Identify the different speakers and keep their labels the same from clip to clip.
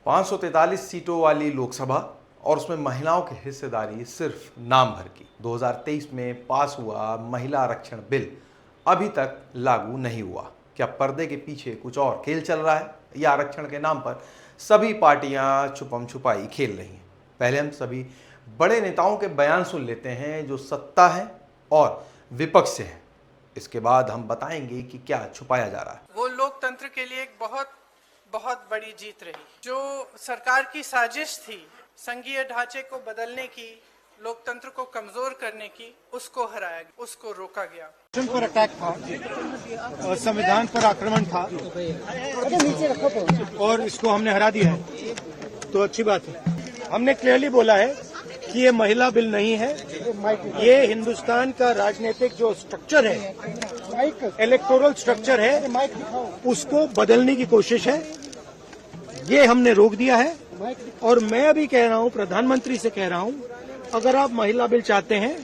Speaker 1: 543 सीटों वाली लोकसभा और उसमें महिलाओं की हिस्सेदारी सिर्फ नाम भर की। 2023 में पास हुआ महिला आरक्षण बिल अभी तक लागू नहीं हुआ। क्या पर्दे के पीछे कुछ और खेल चल रहा है या आरक्षण के नाम पर सभी पार्टियां छुपम छुपाई खेल रही हैं? पहले हम सभी बड़े नेताओं के बयान सुन लेते हैं जो सत्ता है और विपक्ष से है। इसके बाद हम बताएंगे कि क्या छुपाया जा रहा है।
Speaker 2: वो लोकतंत्र के लिए एक बहुत बड़ी जीत रही। जो सरकार की साजिश थी संघीय ढांचे को बदलने की, लोकतंत्र को कमजोर करने की, उसको हराया गया, उसको रोका गया।
Speaker 3: पर अटैक था और संविधान पर आक्रमण था और इसको हमने हरा दिया है, तो अच्छी बात है। हमने क्लियरली बोला है कि ये महिला बिल नहीं है, ये हिंदुस्तान का राजनीतिक जो स्ट्रक्चर है, इलेक्टोरल स्ट्रक्चर है, उसको बदलने की कोशिश है। ये हमने रोक दिया है और मैं अभी कह रहा हूं, प्रधानमंत्री से कह रहा हूं, अगर आप महिला बिल चाहते हैं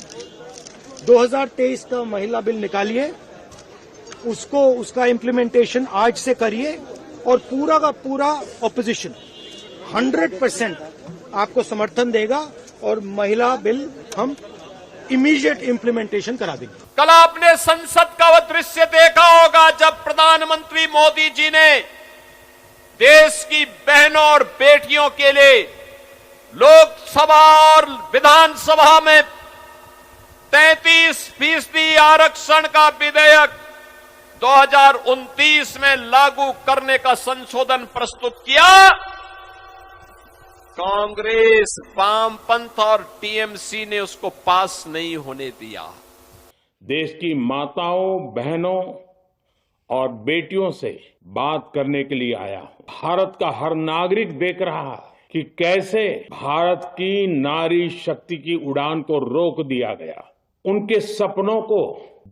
Speaker 3: 2023 का महिला बिल निकालिए, उसका इम्प्लीमेंटेशन आज से करिए और पूरा का पूरा ऑपोजिशन 100% आपको समर्थन देगा और महिला बिल हम इमीडिएट इम्प्लीमेंटेशन करा देंगे।
Speaker 4: कल आपने संसद का वो दृश्य देखा होगा जब प्रधानमंत्री मोदी जी ने देश की बहनों और बेटियों के लिए लोकसभा और विधानसभा में 33% आरक्षण का विधेयक 2029 में लागू करने का संशोधन प्रस्तुत किया। कांग्रेस, वामपंथ और टीएमसी ने उसको पास नहीं होने दिया।
Speaker 5: देश की माताओं, बहनों और बेटियों से बात करने के लिए आया हूं। भारत का हर नागरिक देख रहा है कि कैसे भारत की नारी शक्ति की उड़ान को रोक दिया गया, उनके सपनों को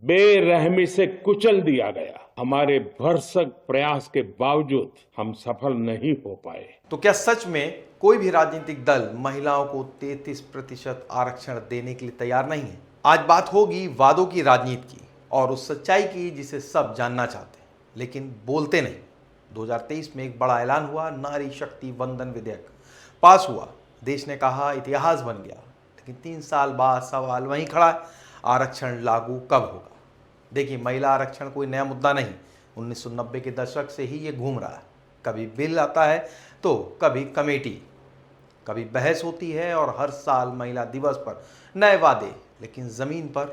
Speaker 5: बेरहमी से कुचल दिया गया। हमारे भरसक प्रयास के बावजूद हम सफल नहीं हो पाए।
Speaker 1: तो क्या सच में कोई भी राजनीतिक दल महिलाओं को 33% आरक्षण देने के लिए तैयार नहीं है? आज बात होगी वादों की राजनीति की और उस सच्चाई की जिसे सब जानना चाहते हैं लेकिन बोलते नहीं। 2023 में एक बड़ा ऐलान हुआ, नारी शक्ति वंदन विधेयक पास हुआ। देश ने कहा इतिहास बन गया, लेकिन 3 साल बाद सवाल वहीं खड़ा है, आरक्षण लागू कब होगा? देखिए, महिला आरक्षण कोई नया मुद्दा नहीं, 1990 के दशक से ही ये घूम रहा है। कभी बिल आता है तो कभी कमेटी, कभी बहस होती है और हर साल महिला दिवस पर नए वादे, लेकिन जमीन पर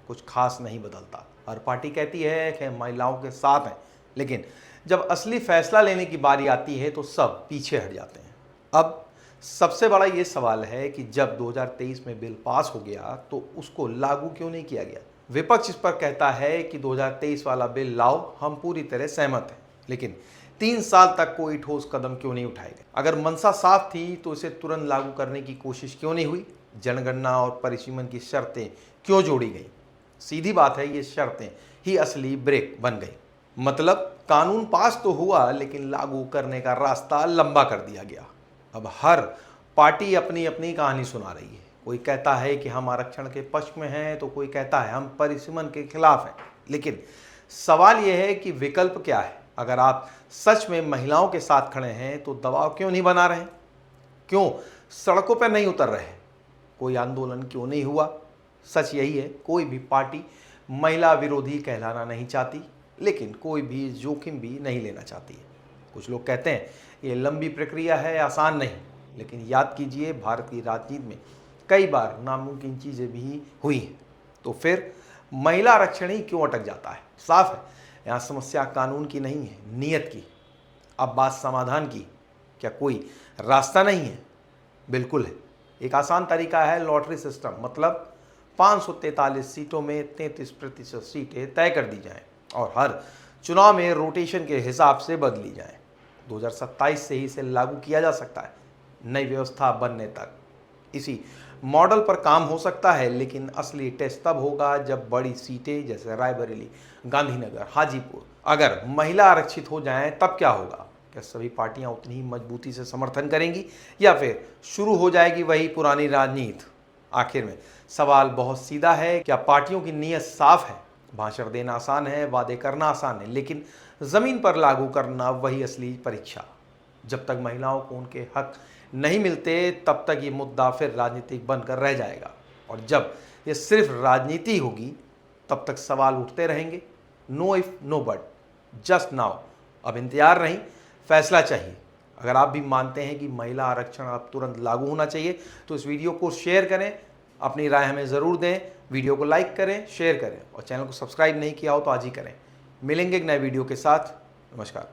Speaker 1: कुछ खास नहीं बदलता। हर पार्टी कहती है कि महिलाओं के साथ हैं, लेकिन जब असली फैसला लेने की बारी आती है तो सब पीछे हट जाते हैं। अब सबसे बड़ा ये सवाल है कि जब 2023 में बिल पास हो गया तो उसको लागू क्यों नहीं किया गया? विपक्ष इस पर कहता है कि 2023 वाला बिल लाओ, हम पूरी तरह सहमत हैं, लेकिन 3 साल तक कोई ठोस कदम क्यों नहीं उठाए गए? अगर मंशा साफ थी तो इसे तुरंत लागू करने की कोशिश क्यों नहीं हुई? जनगणना और परिसीमन की शर्तें क्यों जोड़ी गई? सीधी बात है, ये शर्तें ही असली ब्रेक बन गई। मतलब कानून पास तो हुआ लेकिन लागू करने का रास्ता लंबा कर दिया गया। अब हर पार्टी अपनी अपनी कहानी सुना रही है। कोई कहता है कि हम आरक्षण के पक्ष में हैं, तो कोई कहता है हम परिसीमन के खिलाफ हैं। लेकिन सवाल यह है कि विकल्प क्या है? अगर आप सच में महिलाओं के साथ खड़े हैं तो दबाव क्यों नहीं बना रहे? क्यों सड़कों पर नहीं उतर रहे? कोई आंदोलन क्यों नहीं हुआ? सच यही है, कोई भी पार्टी महिला विरोधी कहलाना नहीं चाहती, लेकिन कोई भी जोखिम भी नहीं लेना चाहती है। कुछ लोग कहते हैं ये लंबी प्रक्रिया है, आसान नहीं, लेकिन याद कीजिए भारत की राजनीति में कई बार नामुमकिन चीज़ें भी हुई हैं। तो फिर महिला आरक्षण ही क्यों अटक जाता है? साफ है, यहाँ समस्या कानून की नहीं है, नीयत की। अब बात समाधान की। क्या कोई रास्ता नहीं है? बिल्कुल है। एक आसान तरीका है लॉटरी सिस्टम, मतलब 543 सीटों में 33% सीटें तय कर दी जाएं और हर चुनाव में रोटेशन के हिसाब से बदली जाएं। 2027 से ही इसे लागू किया जा सकता है, नई व्यवस्था बनने तक इसी मॉडल पर काम हो सकता है। लेकिन असली टेस्ट तब होगा जब बड़ी सीटें जैसे रायबरेली, गांधीनगर, हाजीपुर अगर महिला आरक्षित हो जाएं, तब क्या होगा? क्या सभी पार्टियां उतनी ही मजबूती से समर्थन करेंगी या फिर शुरू हो जाएगी वही पुरानी राजनीति? आखिर में सवाल बहुत सीधा है, क्या पार्टियों की नीयत साफ है? भाषण देना आसान है, वादे करना आसान है, लेकिन जमीन पर लागू करना वही असली परीक्षा। जब तक महिलाओं को उनके हक नहीं मिलते तब तक ये मुद्दा फिर राजनीतिक बनकर रह जाएगा, और जब ये सिर्फ राजनीति होगी तब तक सवाल उठते रहेंगे। No if no but, just now. अब इंतजार नहीं, फैसला चाहिए। अगर आप भी मानते हैं कि महिला आरक्षण अब तुरंत लागू होना चाहिए तो इस वीडियो को शेयर करें, अपनी राय हमें ज़रूर दें। वीडियो को लाइक करें, शेयर करें, और चैनल को सब्सक्राइब नहीं किया हो तो आज ही करें। मिलेंगे एक नए वीडियो के साथ। नमस्कार।